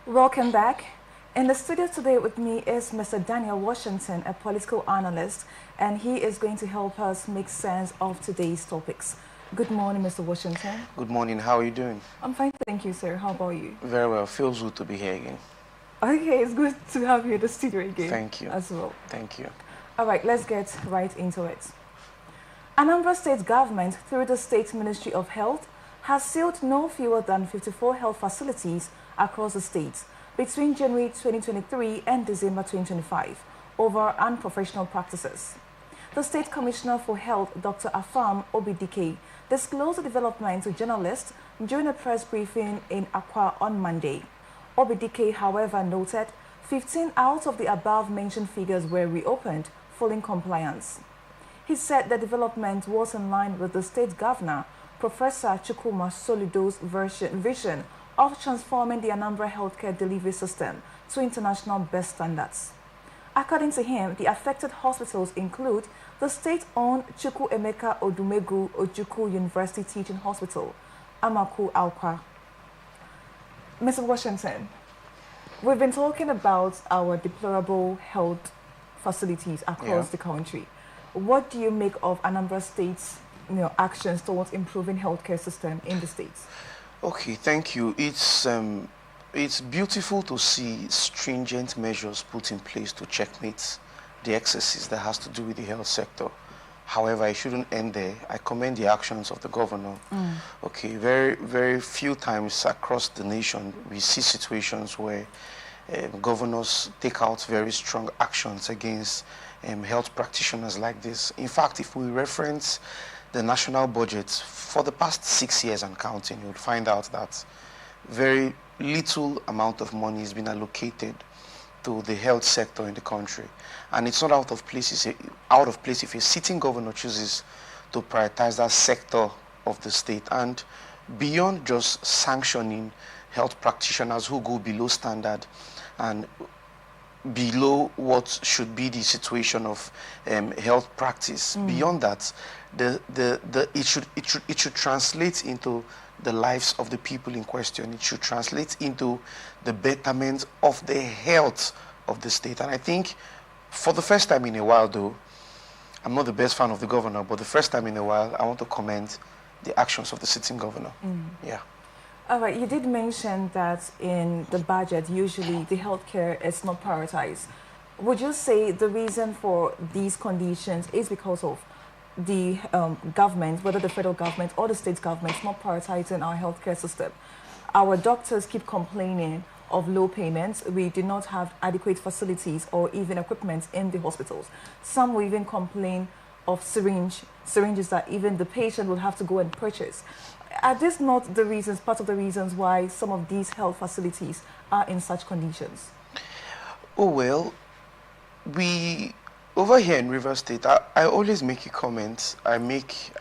Welcome back. In the studio today with me is Mr. Daniel Washington, a political analyst, and he is going to help us make sense of today's topics. Good morning, Mr. Washington. Good morning. How are you doing? I'm fine, thank you, sir. How about you? Very well. Feels good to be here again. Okay, it's good to have you in the studio again. Thank you. As well. Thank you. All right, let's get right into it. Anambra State government, through the State Ministry of Health, has sealed no fewer than 54 health facilities across the state between January 2023 and December 2025 over unprofessional practices. The State Commissioner for Health, Dr. Afam Obidike, disclosed the development to journalists during a press briefing in Accra on Monday. Obidike, however, noted 15 out of the above-mentioned figures were reopened following compliance. He said the development was in line with the state governor, Professor Chukwuma Soludo's vision of transforming the Anambra healthcare delivery system to international best standards. According to him, the affected hospitals include the state-owned Chukwu Emeka Odumegu Ojukwu University Teaching Hospital, Amaku Alkwa. Mr. Washington, we've been talking about our deplorable health facilities across the country. What do you make of Anambra State's actions towards improving healthcare system in the states? Okay, thank you. It's beautiful to see stringent measures put in place to checkmate the excesses that has to do with the health sector. However, I shouldn't end there. I commend the actions of the governor. Okay, very, very few times across the nation we see situations where governors take out very strong actions against health practitioners like this. In fact, if we reference the national budget for the past 6 years and counting, you'll find out that very little amount of money has been allocated to the health sector in the country. And it's not out of place if a sitting governor chooses to prioritize that sector of the state. And beyond just sanctioning health practitioners who go below standard and below what should be the situation of health practice, beyond that, it should translate into the lives of the people in question. It should translate into the betterment of the health of the state. And I think for the first time in a while, though, I'm not the best fan of the governor, but the first time in a while, I want to commend the actions of the sitting governor. Yeah. All right, you did mention that in the budget, usually the healthcare is not prioritized. Would you say the reason for these conditions is because of the government, whether the federal government or the state government, not prioritizing our healthcare system? Our doctors keep complaining of low payments. We do not have adequate facilities or even equipment in the hospitals. Some will even complain of syringes that even the patient will have to go and purchase. Are these not the reasons, part of the reasons why some of these health facilities are in such conditions? Oh, well, over here in River State, I always make a comment. I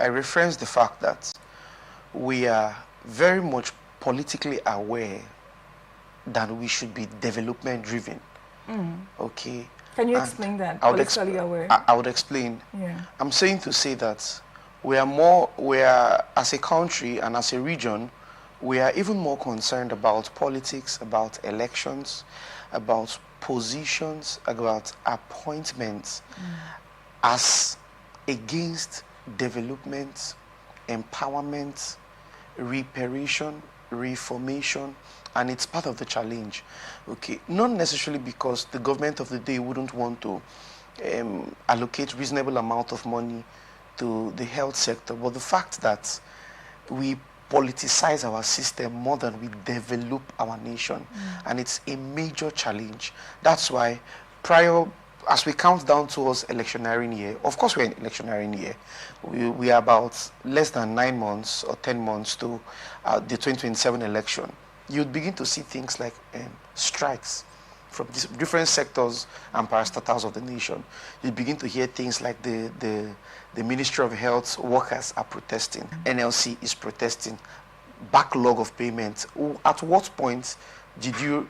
reference the fact that we are very much politically aware that we should be development driven. Okay. Can you explain that? Politically aware. I would explain. Yeah. I'm saying to say that we are as a country and as a region, we are even more concerned about politics, about elections, about positions, about appointments as against development, empowerment, reparation, reformation, and it's part of the challenge. Okay, not necessarily because the government of the day wouldn't want to allocate reasonable amount of money to the health sector, but the fact that we politicize our system more than we develop our nation, and it's a major challenge. That's why as we count down towards electioneering year, of course we're in electioneering year, we are about less than 9 months or 10 months to the 2027 election. You'd begin to see things like strikes from different sectors and parastatals of the nation. You begin to hear things like the Ministry of Health workers are protesting, NLC is protesting, backlog of payments. At what point were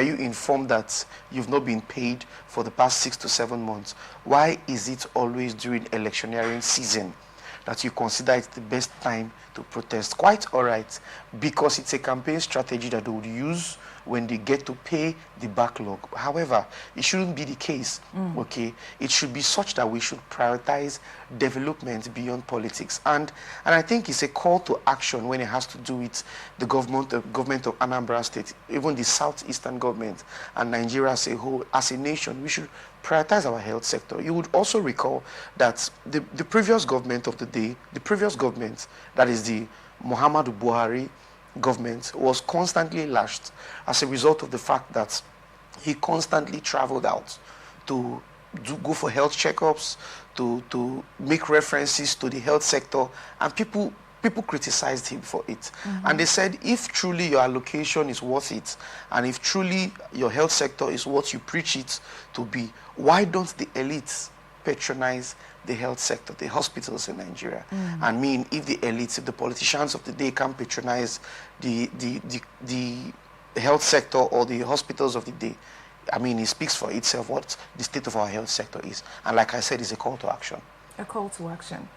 you informed that you've not been paid for the past 6 to 7 months? Why is it always during electioneering season that you consider it the best time to protest. Quite all right, because it's a campaign strategy that they would use when they get to pay the backlog. However, it shouldn't be the case, okay? It should be such that we should prioritize development beyond politics. And I think it's a call to action when it has to do with the government of Anambra State, even the southeastern government and Nigeria as a whole. As a nation, we should prioritize our health sector. You would also recall that the previous government of the day, the previous government, that is the Muhammadu Buhari government, was constantly lashed as a result of the fact that he constantly traveled out to go for health checkups, to make references to the health sector, and people criticized him for it. And they said, if truly your allocation is worth it, and if truly your health sector is what you preach it to be, why don't the elites patronize the health sector, the hospitals in Nigeria? I mean, if the elites, if the politicians of the day can patronize the health sector or the hospitals of the day, I mean, it speaks for itself what the state of our health sector is. And like I said, it's a call to action. A call to action.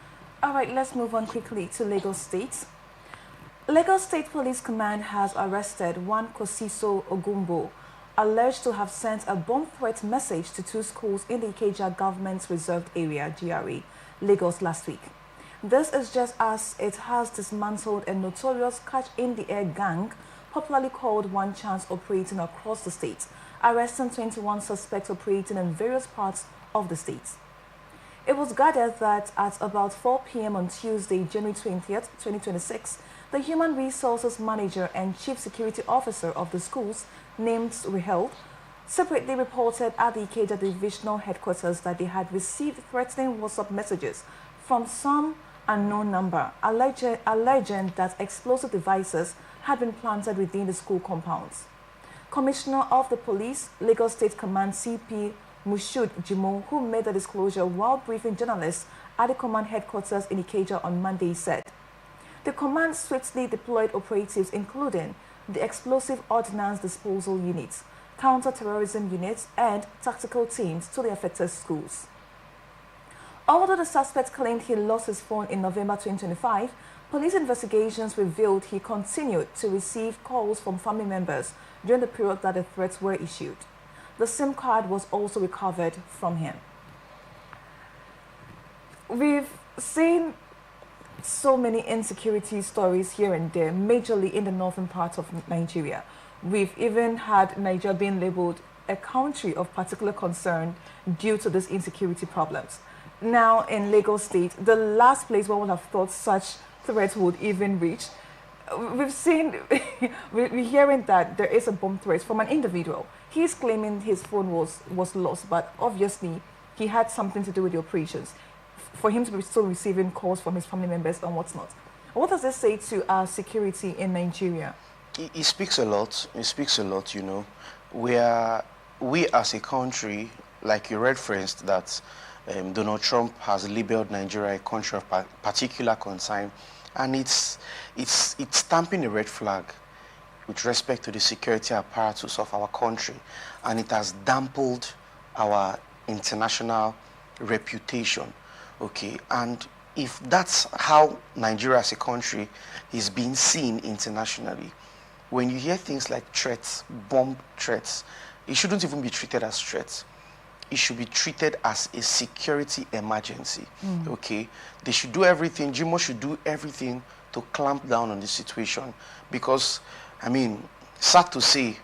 All right, let's move on quickly to Lagos State. Lagos State Police Command has arrested one Kosiso Ogumbo, alleged to have sent a bomb threat message to 2 schools in the Ikeja Government Reserved Area, GRA, Lagos last week. This is just as it has dismantled a notorious catch-in-the-air gang, popularly called One Chance, operating across the state, arresting 21 suspects operating in various parts of the state. It was gathered that at about 4 p.m. on Tuesday, January 20th, 2026, the Human Resources Manager and Chief Security Officer of the schools, named Rahel, separately reported at the Ikeja Divisional Headquarters that they had received threatening WhatsApp messages from some unknown number, alleging that explosive devices had been planted within the school compounds. Commissioner of the Police, Lagos State Command CP Mushud Jimo, who made the disclosure while briefing journalists at the command headquarters in Ikeja on Monday, said the command swiftly deployed operatives including the explosive ordnance disposal units, counter-terrorism units, and tactical teams to the affected schools. Although the suspect claimed he lost his phone in November 2025, police investigations revealed he continued to receive calls from family members during the period that the threats were issued. The SIM card was also recovered from him. We've seen so many insecurity stories here and there, majorly in the northern part of Nigeria. We've even had Nigeria being labeled a country of particular concern due to these insecurity problems. Now in Lagos State, the last place one would have thought such threats would even reach, we're hearing that there is a bomb threat from an individual. He's claiming his phone was lost, but obviously he had something to do with the operations for him to be still receiving calls from his family members and what's not. What does this say to our security in Nigeria? It speaks a lot. It speaks a lot, you know. We as a country, like you referenced, that Donald Trump has labeled Nigeria a country of particular concern, and it's stamping a red flag with respect to the security apparatus of our country, and it has dampened our international reputation. Okay, and if that's how Nigeria as a country is being seen internationally, when you hear things like threats, bomb threats, it shouldn't even be treated as threats. It should be treated as a security emergency. Okay, they should do everything. Jimo should do everything to clamp down on the situation, because, I mean, sad to say,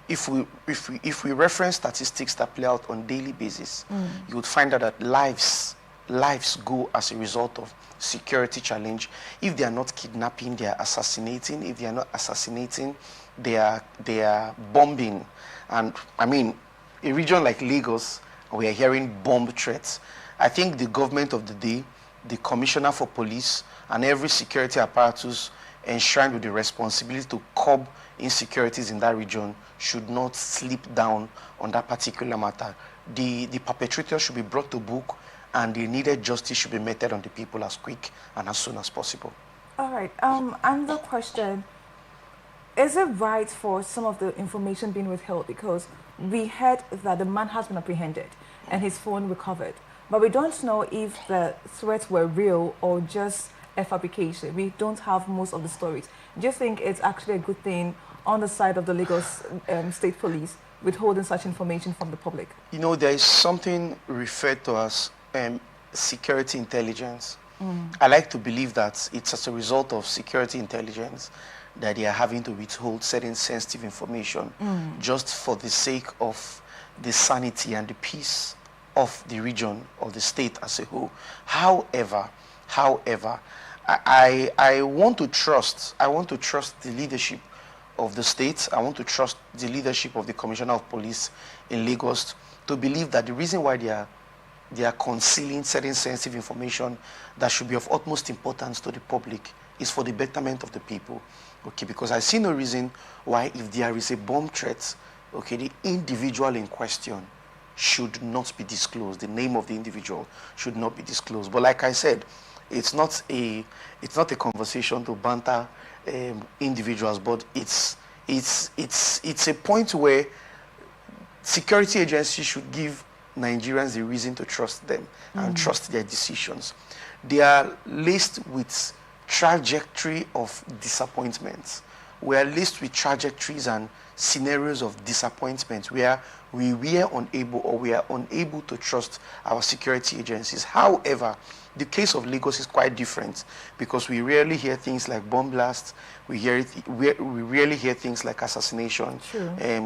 if we reference statistics that play out on a daily basis, you would find out that lives go as a result of security challenge. If they are not kidnapping, they are assassinating. If they are not assassinating, they are bombing. And I mean, a region like Lagos, we are hearing bomb threats. I think the government of the day, the commissioner for police, and every security apparatus enshrined with the responsibility to curb insecurities in that region should not sleep down on that particular matter. The perpetrators should be brought to book, and the needed justice should be meted on the people as quick and as soon as possible. All right. Another question. Is it right for some of the information being withheld? Because we heard that the man has been apprehended and his phone recovered. but we don't know if the threats were real or just a fabrication. We don't have most of the stories. Do you think it's actually a good thing on the side of the Lagos State Police withholding such information from the public? You know, there is something referred to as security intelligence. I like to believe that it's as a result of security intelligence that they are having to withhold certain sensitive information just for the sake of the sanity and the peace of the region or the state as a whole. However, I want to trust the leadership of the state. I want to trust the leadership of the Commissioner of Police in Lagos to believe that the reason why they are concealing certain sensitive information that should be of utmost importance to the public is for the betterment of the people. Okay, because I see no reason why, if there is a bomb threat, okay, the individual in question should not be disclosed. The name of the individual should not be disclosed. But like I said, it's not a conversation to banter individuals, but it's a point where security agencies should give Nigerians a reason to trust them and trust their decisions. They are laced with trajectory of disappointments. We are laced with trajectories and scenarios of disappointment where we were unable or we are unable to trust our security agencies. However, the case of Lagos is quite different because we rarely hear things like bomb blasts, we rarely hear things like assassination,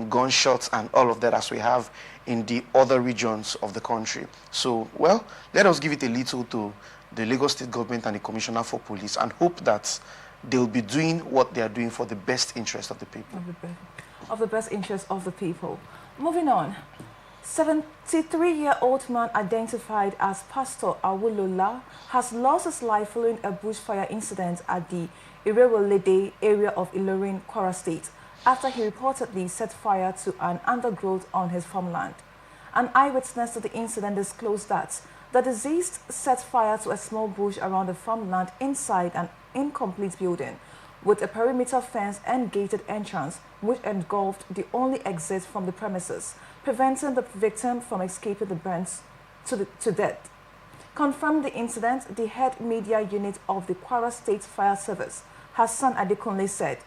gunshots and all of that as we have in the other regions of the country. So, well, let us give it a little to the Lagos State government and the Commissioner for Police and hope that they'll be doing what they are doing for the best interest of the people. Of the best interest of the people. Moving on. 73-year-old man identified as Pastor Awolola has lost his life following a bushfire incident at the Irewolede area of Ilorin, Kwara State, after he reportedly set fire to an undergrowth on his farmland. An eyewitness to the incident disclosed that the deceased set fire to a small bush around the farmland inside an incomplete building with a perimeter fence and gated entrance, which engulfed the only exit from the premises, preventing the victim from escaping the burns to death. Confirmed the incident, the head media unit of the Kwara State Fire Service, Hassan Adekunle, said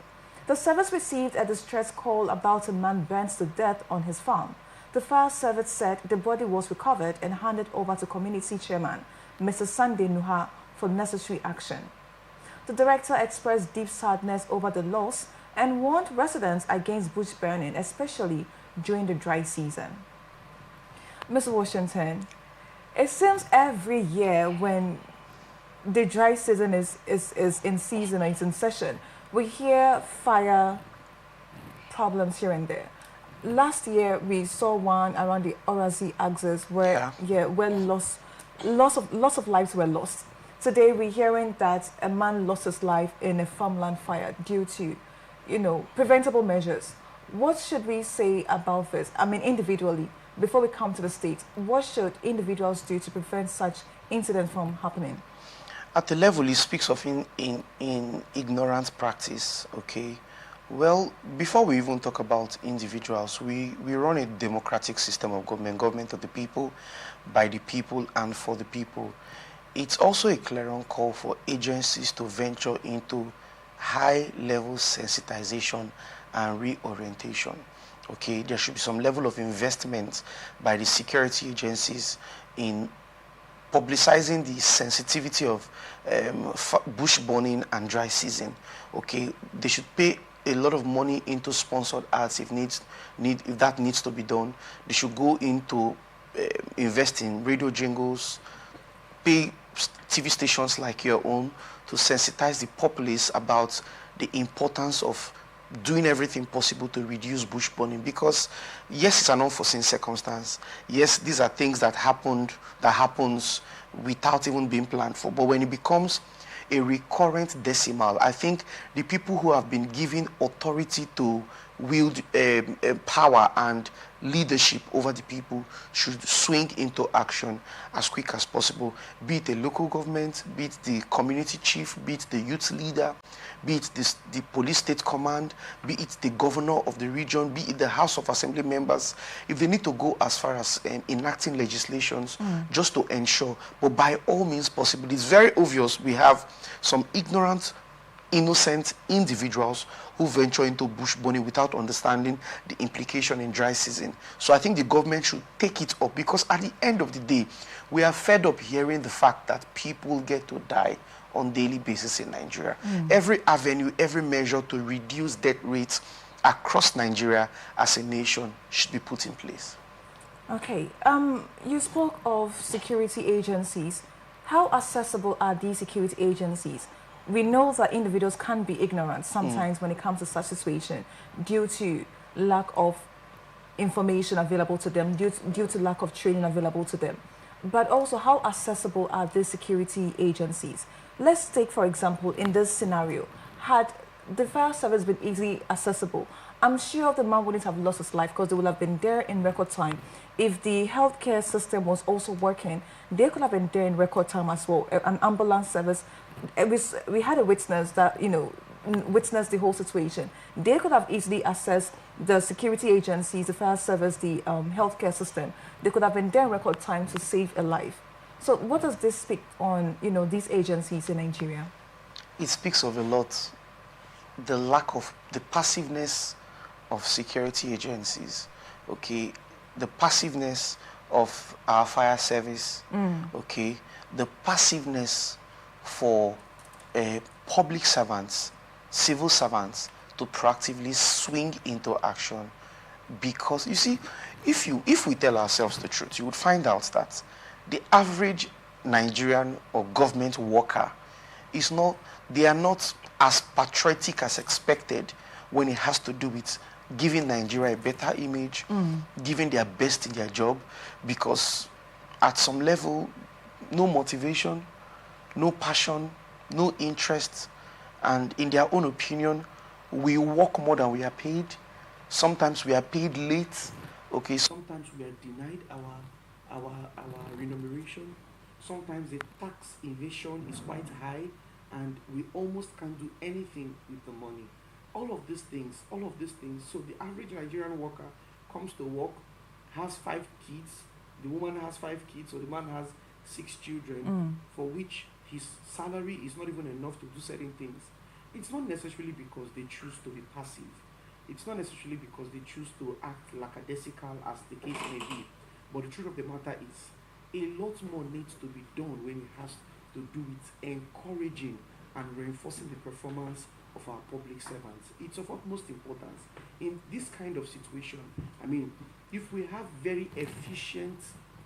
the service received a distress call about a man burnt to death on his farm. The fire service said the body was recovered and handed over to community chairman, Mr. Sunday Nuha, for necessary action. The director expressed deep sadness over the loss and warned residents against bush burning, especially during the dry season. Mr. Washington, it seems every year when the dry season is in season or it's in session, we hear fire problems here and there. Last year, we saw one around the Orazi axis where, where lots of lives were lost. Today, we're hearing that a man lost his life in a farmland fire due to, preventable measures. What should we say about this? I mean, individually, before we come to the state, what should individuals do to prevent such incidents from happening? At the level, he speaks of in ignorant practice, okay? Well, before we even talk about individuals, we run a democratic system of government of the people, by the people, and for the people. It's also a clarion call for agencies to venture into high-level sensitization and reorientation. Okay, there should be some level of investment by the security agencies in publicizing the sensitivity of bush burning and dry season. Okay, they should pay a lot of money into sponsored ads if that needs to be done. They should go into invest in radio jingles, pay TV stations like your own to sensitize the populace about the importance of doing everything possible to reduce bush burning, because yes, it's an unforeseen circumstance. Yes, these are things that happens without even being planned for. But when it becomes a recurrent decimal, I think the people who have been given authority to wield power and leadership over the people should swing into action as quick as possible, be it the local government, be it the community chief, be it the youth leader, be it the police state command, be it the governor of the region, be it the House of Assembly members. If they need to go as far as enacting legislations just to ensure, but by all means possible, it's very obvious we have some ignorant, innocent individuals who venture into bush burning without understanding the implication in dry season. So I think the government should take it up, because at the end of the day, we are fed up hearing the fact that people get to die on a daily basis in Nigeria. Every avenue, every measure to reduce death rates across Nigeria as a nation should be put in place. Okay, you spoke of security agencies. How accessible are these security agencies? We know that individuals can be ignorant sometimes when it comes to such situation due to lack of information available to them, due to lack of training available to them. But also, how accessible are these security agencies? Let's take, for example, in this scenario, had the fire service been easily accessible, I'm sure the man wouldn't have lost his life because they would have been there in record time. If the healthcare system was also working, they could have been there in record time as well. An ambulance service, we had a witness that, witnessed the whole situation. They could have easily accessed the security agencies, the fire service, the healthcare system. They could have been there in record time to save a life. So what does this speak on, these agencies in Nigeria? It speaks of a lot. The passiveness of security agencies, okay, the passiveness of our fire service, okay, the passiveness for public servants, civil servants to proactively swing into action. Because you see, if we tell ourselves the truth, you would find out that the average Nigerian or government worker they are not as patriotic as expected when it has to do with giving Nigeria a better image, giving their best in their job, because at some level, no motivation, no passion, no interest, and in their own opinion, we work more than we are paid. Sometimes we are paid late. Okay, sometimes we are denied our remuneration. Sometimes the tax evasion is quite high, and we almost can't do anything with the money. All of these things. So the average Nigerian worker comes to work, has 5 kids, the woman has 5 kids, or the man has 6 children, for which his salary is not even enough to do certain things. It's not necessarily because they choose to be passive. It's not necessarily because they choose to act lackadaisical, as the case may be. But the truth of the matter is, a lot more needs to be done when it has to do with encouraging and reinforcing the performance of our public servants. It's of utmost importance. In this kind of situation, if we have very efficient,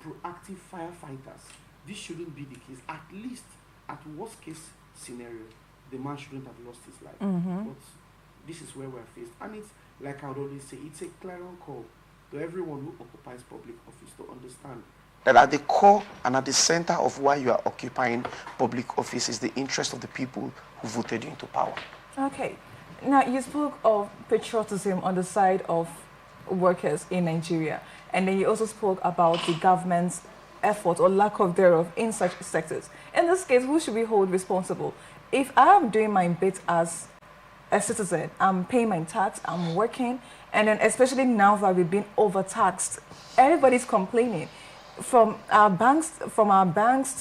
proactive firefighters, this shouldn't be the case. At least, at worst case scenario, the man shouldn't have lost his life. But this is where we're faced. And it's, like I would always say, it's a clarion call to everyone who occupies public office to understand that at the core and at the center of why you are occupying public office is the interest of the people who voted you into power. Okay. Now, you spoke of patriotism on the side of workers in Nigeria, and then you also spoke about the government's effort or lack of thereof in such sectors. In this case, who should we hold responsible? If I am doing my bit as a citizen, I'm paying my tax, I'm working, and then especially now that we've been overtaxed, everybody's complaining. From our banks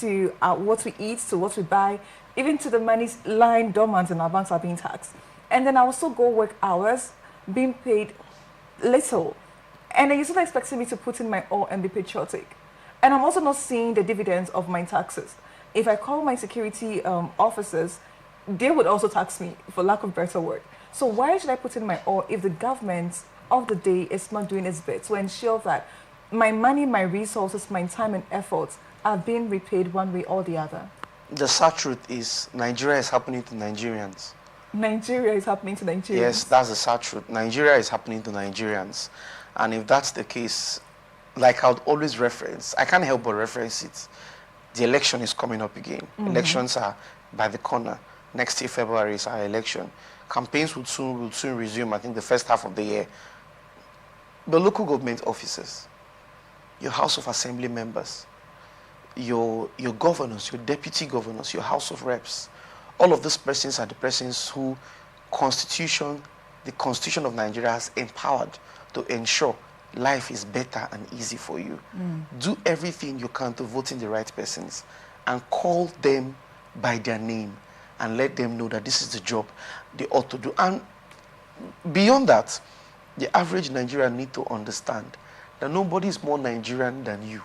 to what we eat, to what we buy, even to the money lying dormant in our banks are being taxed. And then I also go work hours, being paid little. And then you're still expecting me to put in my all and be patriotic. And I'm also not seeing the dividends of my taxes. If I call my security officers, they would also tax me for lack of better word. So why should I put in my all if the government of the day is not doing its bit to ensure that my money, my resources, my time and efforts are being repaid one way or the other? The sad truth is Nigeria is happening to Nigerians. Nigeria is happening to Nigerians? Yes, that's the sad truth. Nigeria is happening to Nigerians. And if that's the case, like I would always reference, I can't help but reference it. The election is coming up again. Elections are by the corner. Next year, February, is our election. campaigns will soon resume, I think the first half of the year. The local government officers, your House of Assembly members, your governors, your deputy governors, your House of Reps, all of these persons are the persons who the Constitution of Nigeria has empowered to ensure life is better and easy for you. Do everything you can to vote in the right persons and call them by their name and let them know that this is the job they ought to do. And beyond that, the average Nigerian need to understand that nobody is more Nigerian than you.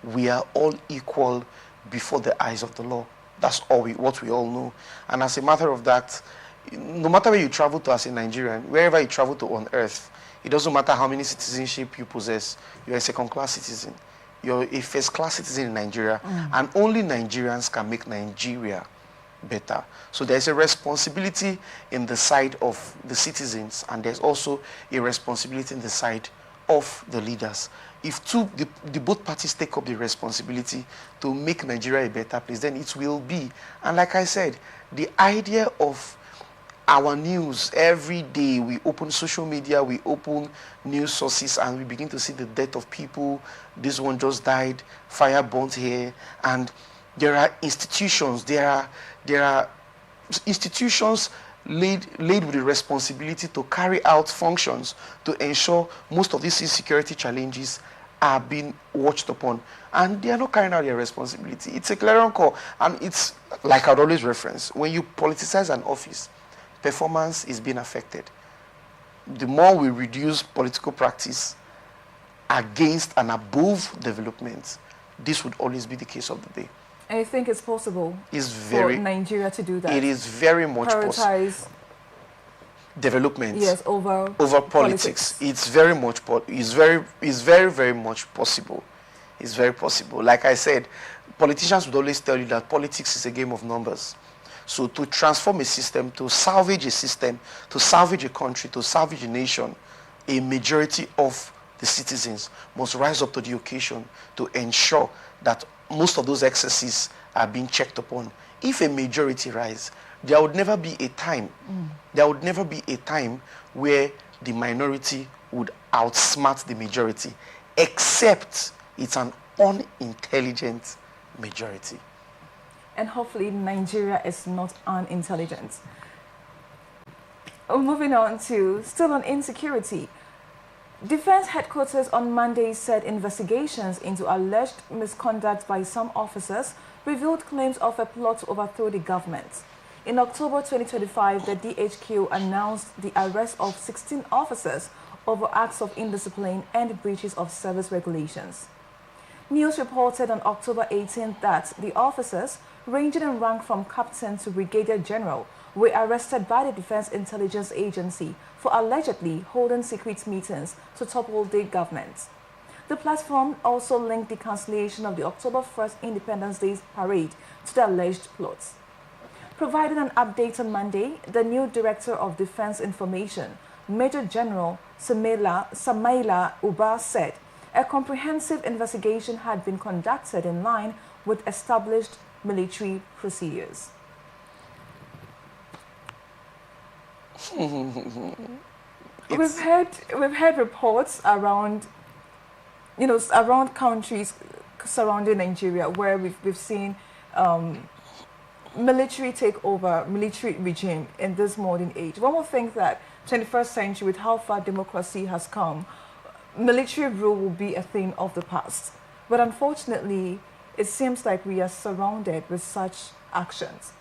We are all equal before the eyes of the law. That's what we all know. And as a matter of that, no matter where you travel to as a Nigerian, wherever you travel to on earth, it doesn't matter how many citizenship you possess, you're a second-class citizen. You're a first-class citizen in Nigeria, and only Nigerians can make Nigeria better. So there's a responsibility in the side of the citizens, and there's also a responsibility in the side of the leaders. If the both parties take up the responsibility to make Nigeria a better place, then it will be. And like I said, the idea of our news, every day we open social media, we open news sources, and we begin to see the death of people. This one just died, fire burnt here, and there are institutions, there are institutions laid with the responsibility to carry out functions to ensure most of these insecurity challenges are being watched upon, and they are not carrying out their responsibility. It's a clarion call, and it's like I'd always reference, when you politicize an office, performance is being affected. The more we reduce political practice against and above development, this would always be the case of the day. And you think it's possible for Nigeria to do that? It is very much possible. Prioritize development. Yes, over politics. It's very much possible. It's very possible. Like I said, politicians would always tell you that politics is a game of numbers. So to transform a system, to salvage a country, to salvage a nation, a majority of the citizens must rise up to the occasion to ensure that most of those excesses are being checked upon. If a majority rise, there would never be a time, where the minority would outsmart the majority, except it's an unintelligent majority. And hopefully Nigeria is not unintelligent. Moving on to, still on insecurity. Defense headquarters on Monday said investigations into alleged misconduct by some officers revealed claims of a plot to overthrow the government. In October 2025, the DHQ announced the arrest of 16 officers over acts of indiscipline and breaches of service regulations. News reported on October 18th that the officers, ranging in rank from captain to brigadier general, were arrested by the Defense Intelligence Agency for allegedly holding secret meetings to topple the government. The platform also linked the cancellation of the October 1st Independence Day parade to the alleged plots. Providing an update on Monday, the new Director of Defense Information, Major General Samaila Uba, said a comprehensive investigation had been conducted in line with established military procedures. We've heard reports around, around countries surrounding Nigeria where we've seen military takeover, military regime in this modern age. One would think that 21st century, with how far democracy has come, military rule will be a thing of the past. But unfortunately, it seems like we are surrounded with such actions.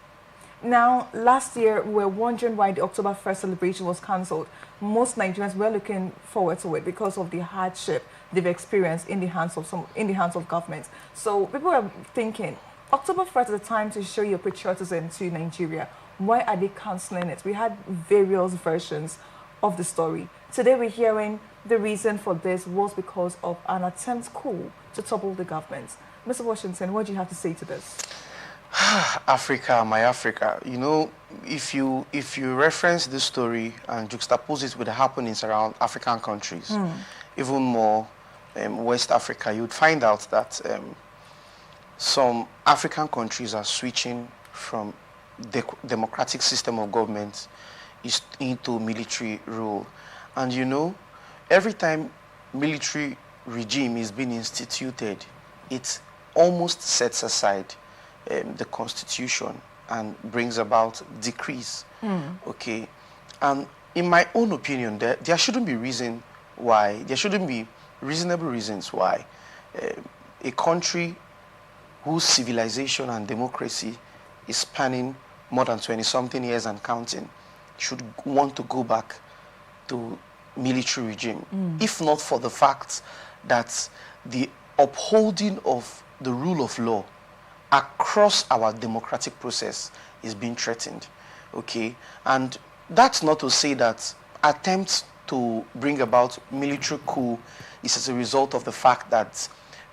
Now, last year, we were wondering why the October 1st celebration was cancelled. Most Nigerians were looking forward to it because of the hardship they've experienced in the hands of government. So people are thinking, October 1st is a time to show your patriotism to Nigeria. Why are they cancelling it? We had various versions of the story. Today we're hearing the reason for this was because of an attempt coup to topple the government. Mr. Washington, what do you have to say to this? Africa, my Africa. If you reference this story and juxtapose it with the happenings around African countries, even more West Africa, you'd find out that some African countries are switching from the democratic system of government is into military rule. And you know, every time military regime is being instituted, it almost sets aside the constitution and brings about decrees. Okay, and in my own opinion, there shouldn't be there shouldn't be reasonable reasons why a country whose civilization and democracy is spanning more than 20-something years and counting should want to go back to military regime, if not for the fact that the upholding of the rule of law across our democratic process is being threatened. Okay, and that's not to say that attempts to bring about military coup is as a result of the fact that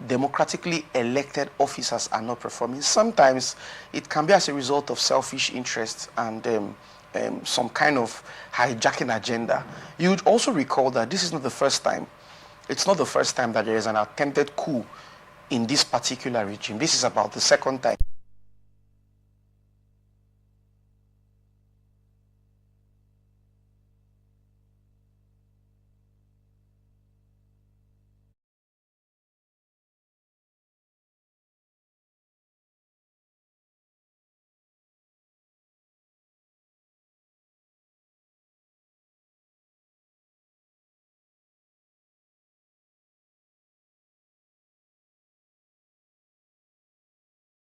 democratically elected officers are not performing. Sometimes it can be as a result of selfish interests and some kind of hijacking agenda. You would also recall that this is not the first time. It's not the first time that there is an attempted coup in this particular regime. This is about the second time.